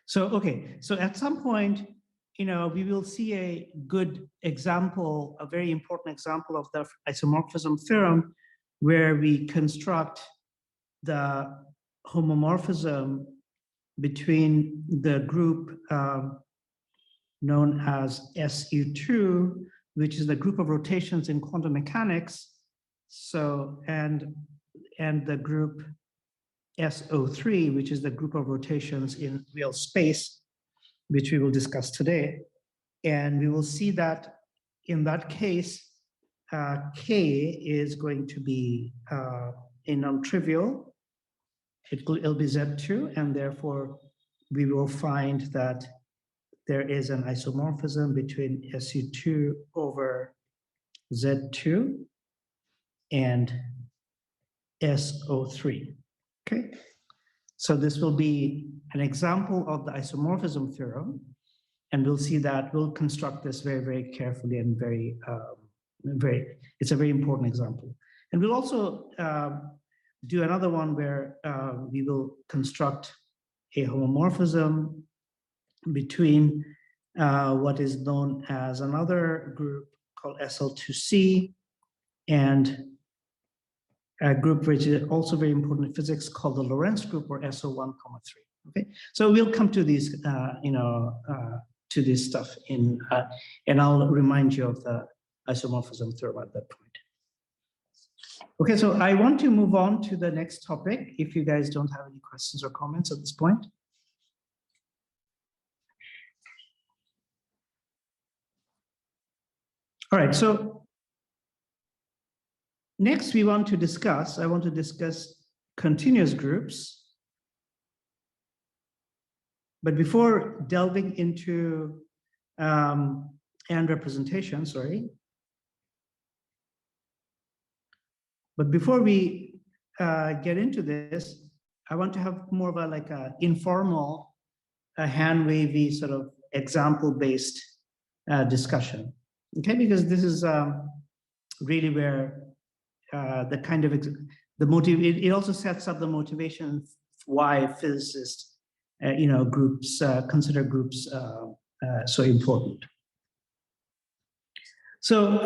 So, okay, so at some point, we will see a good example, a very important example of the isomorphism theorem, where we construct the homomorphism between the group known as SU2, which is the group of rotations in quantum mechanics. So, and the group SO3, which is the group of rotations in real space, which we will discuss today. And we will see that in that case, K is going to be a non-trivial. It'll be Z2, and therefore we will find that there is an isomorphism between SU2 over Z2 and SO3. Okay, so this will be an example of the isomorphism theorem, and we'll see that we'll construct this very, very carefully and it's a very important example. And we'll also do another one where we will construct a homomorphism between what is known as another group called SL2C and a group which is also very important in physics called the Lorentz group, or SO1, 3. Okay, so we'll come to these, to this stuff and I'll remind you of the isomorphism theorem at that point. Okay, so I want to move on to the next topic, if you guys don't have any questions or comments at this point. All right, so next I want to discuss continuous groups. But before delving into and representation, sorry. But before we get into this, I want to have more of a informal, hand-wavy sort of example-based discussion. Okay, because this is really where the kind of it also sets up the motivation why physicists groups consider groups so important. So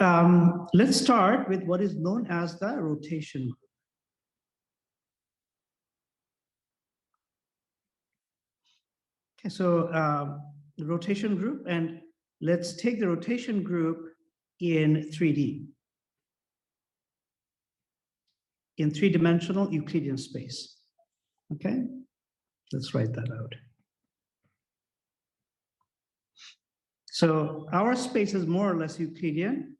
let's start with what is known as the rotation group. Okay, so the rotation group, and let's take the rotation group in 3D. In three-dimensional Euclidean space. Okay, let's write that out. So our space is more or less Euclidean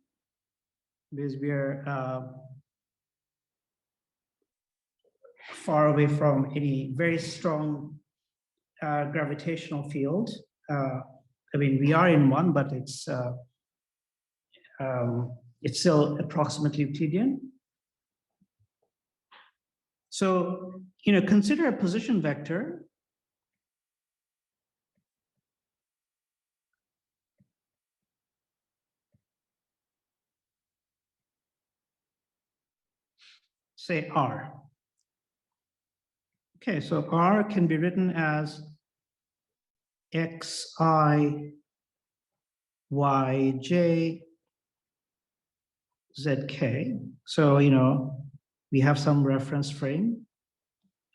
because we are far away from any very strong gravitational field. I mean, we are in one, but it's still approximately Euclidean. So, consider a position vector. Say R. Okay, so R can be written as xi, yj, zk. So, we have some reference frame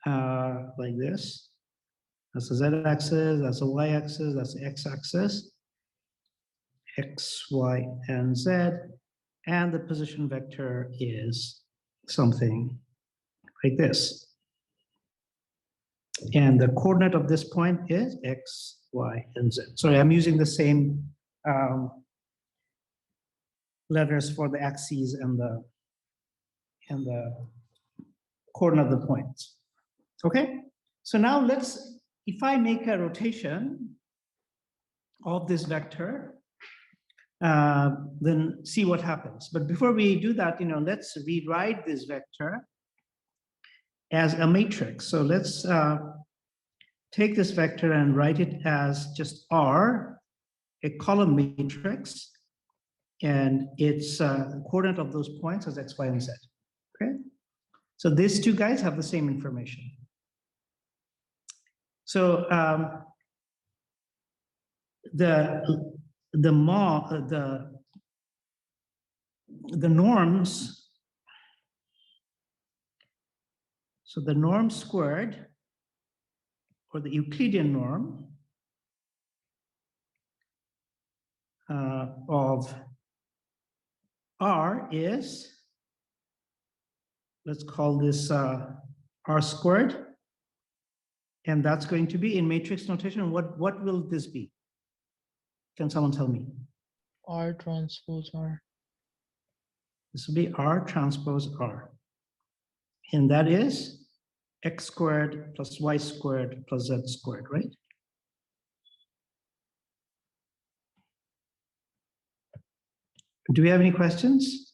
like this. That's the z-axis, that's the y-axis, that's the x-axis, x, y, and z, and the position vector is something like this. And the coordinate of this point is x, y, and z. Sorry, I'm using the same letters for the axes and the coordinate of the points. Okay, so now if I make a rotation of this vector, then see what happens. But before we do that, let's rewrite this vector as a matrix. So let's take this vector and write it as just R, a column matrix, and its coordinate of those points is x, y, and z. Okay, so these two guys have the same information. So the norms. So the norm squared, or the Euclidean norm of R is, let's call this R squared, and that's going to be in matrix notation. What will this be? Can someone tell me? R transpose R. This will be R transpose R, and that is x squared plus y squared plus z squared, right? Do we have any questions?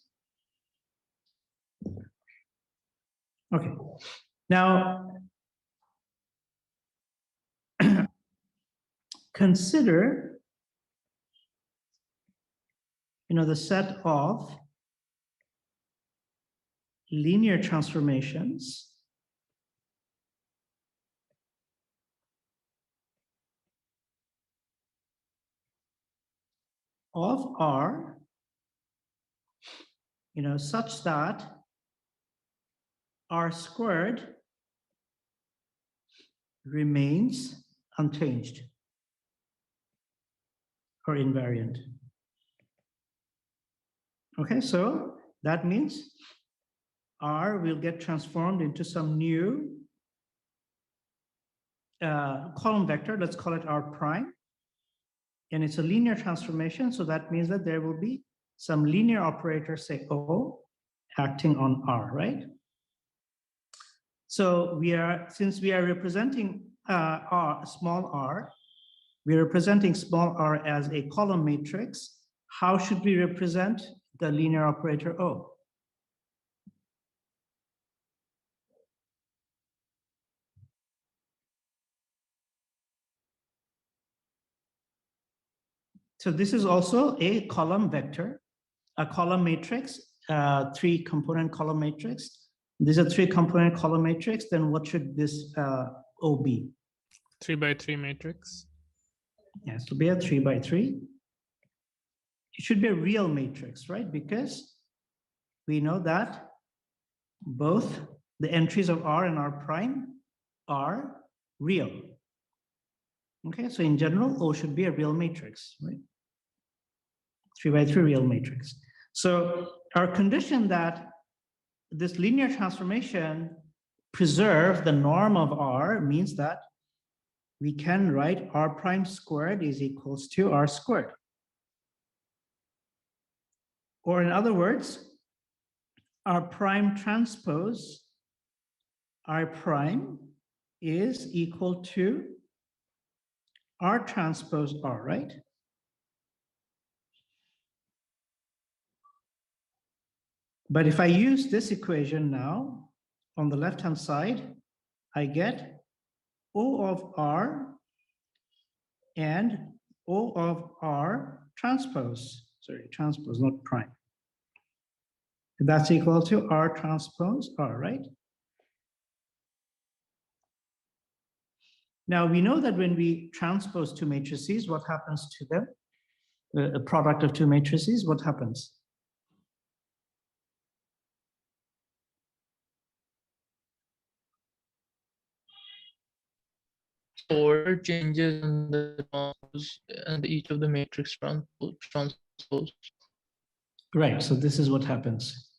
Okay. Now, consider, the set of linear transformations of R, such that R squared remains unchanged or invariant. Okay, so that means R will get transformed into some new column vector. Let's call it R prime. And it's a linear transformation, so that means that there will be some linear operator, say O, acting on R, right? So since we are representing small r, we're representing small r as a column matrix. How should we represent the linear operator O? So this is also a column vector, a column matrix, three-component column matrix. These are three-component column matrix. Then what should this O be? 3 by 3 matrix. Yes, it'll be a 3 by 3. It should be a real matrix, right? Because we know that both the entries of R and R prime are real. Okay, so in general, O should be a real matrix, right? 3 by 3 real matrix. So our condition that this linear transformation preserve the norm of R means that we can write R prime squared is equals to R squared. Or in other words, R prime transpose R prime is equal to R transpose R, right? But if I use this equation now, on the left-hand side, I get O of R and O of R transpose, not prime. That's equal to R transpose R, right? Now we know that when we transpose two matrices, what happens to them? A product of two matrices, what happens? Order changes in the transpose and each of the matrix transpose. Right, so this is what happens.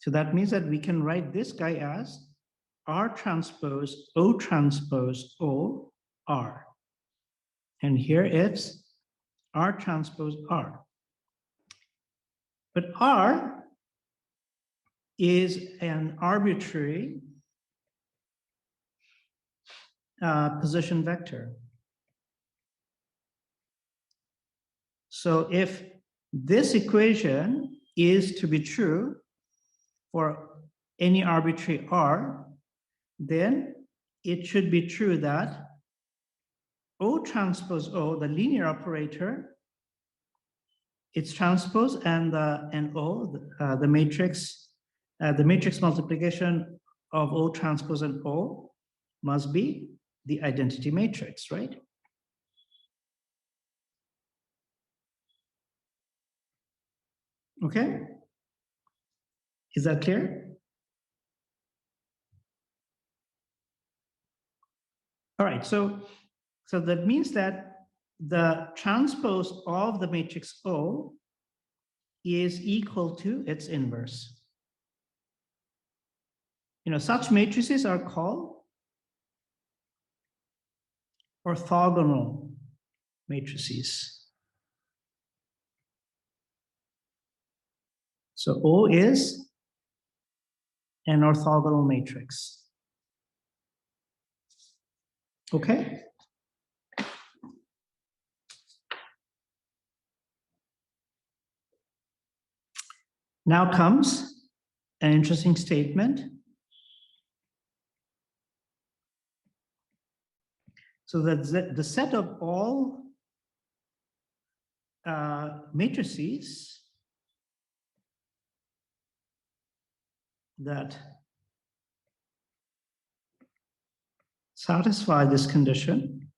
So that means that we can write this guy as R transpose O R. And here it's R transpose R. But R is an arbitrary position vector. So if this equation is to be true for any arbitrary R, then it should be true that O transpose O, the linear operator, its transpose and O, the matrix multiplication of O transpose and O must be the identity matrix, right? Okay? Is that clear? All right, so that means that the transpose of the matrix O is equal to its inverse. Such matrices are called orthogonal matrices. So O is an orthogonal matrix. Okay? Now comes an interesting statement. So that the set of all matrices that satisfy this condition,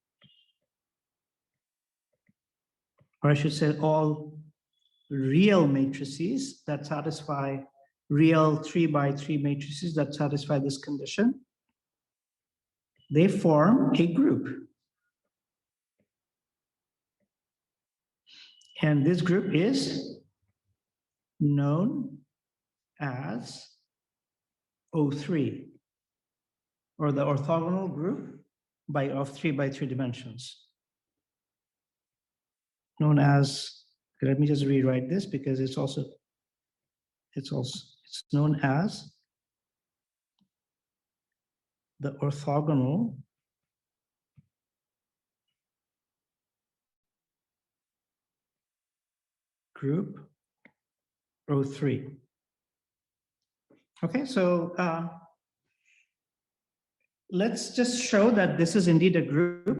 or I should say all real matrices that satisfy real 3x3 matrices that satisfy this condition, they form a group. And this group is known as O3, or the orthogonal group of 3x3 dimensions. Known as, let me just rewrite this because it's known as the orthogonal group O3. Okay, so let's just show that this is indeed a group